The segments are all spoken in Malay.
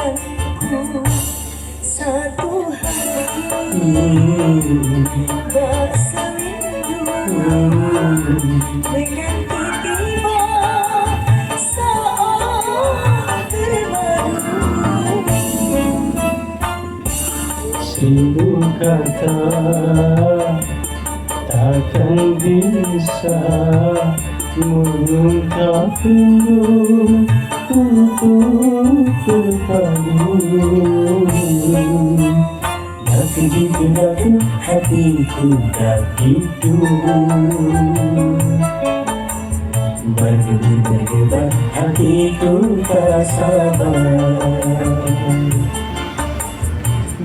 impianku satu hari berserindu menanti tiba saat terbaru. Seribu kata takkan bisa mengungkap rindu untuk berpadu. Tapi di dalam hatiku tak hidup, berdebar hatiku tak sabar.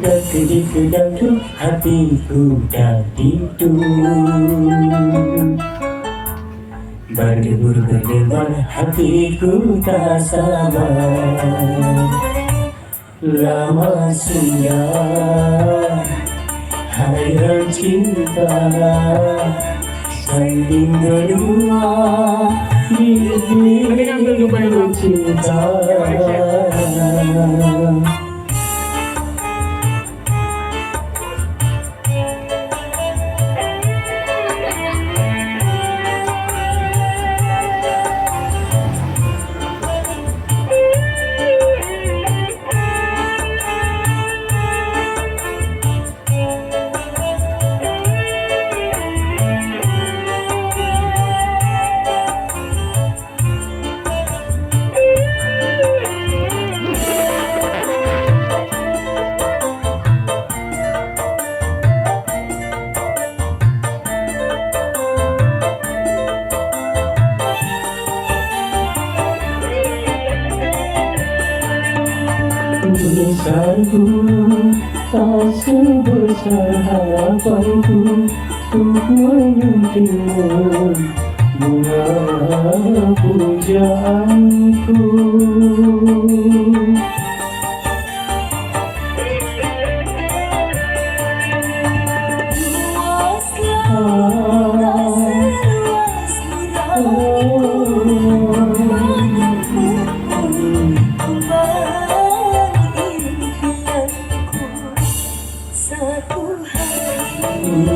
Dan di dalam hatiku tak hidup, berdebar hatiku tak sabar. Lama sudah hayal cinta saling berdua di dalam cinta. Besarku tak sebesar harapanku untuk menyentuhmu bunga pujaanku. Satu hari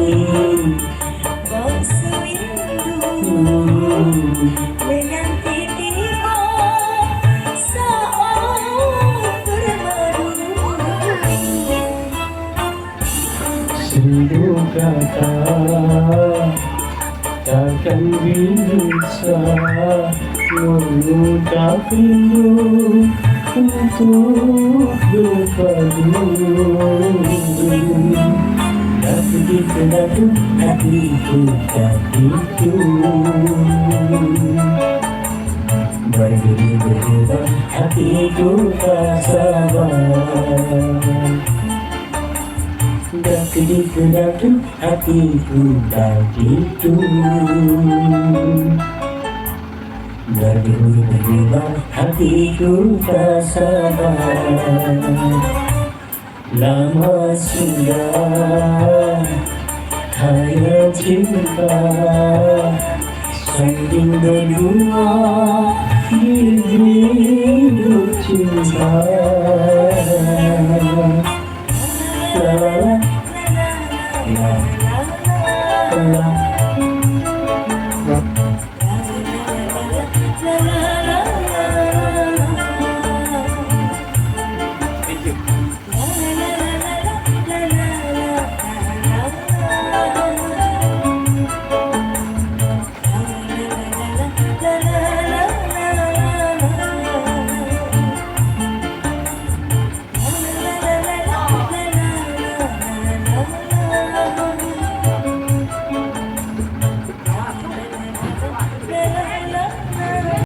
berserindu menanti tiba saat berbaru. Seribu kata takkan bisa mengungkap rindu untuk berpadu. Tapi di dalam hatiku tak hidup, berdebar hatiku tak sabar. Tapi di dalam hatiku tak hidup, berdebar hatiku tak sabar. Lama sudah hayal cinta saling berdua di dalam cinta. La la la la la la.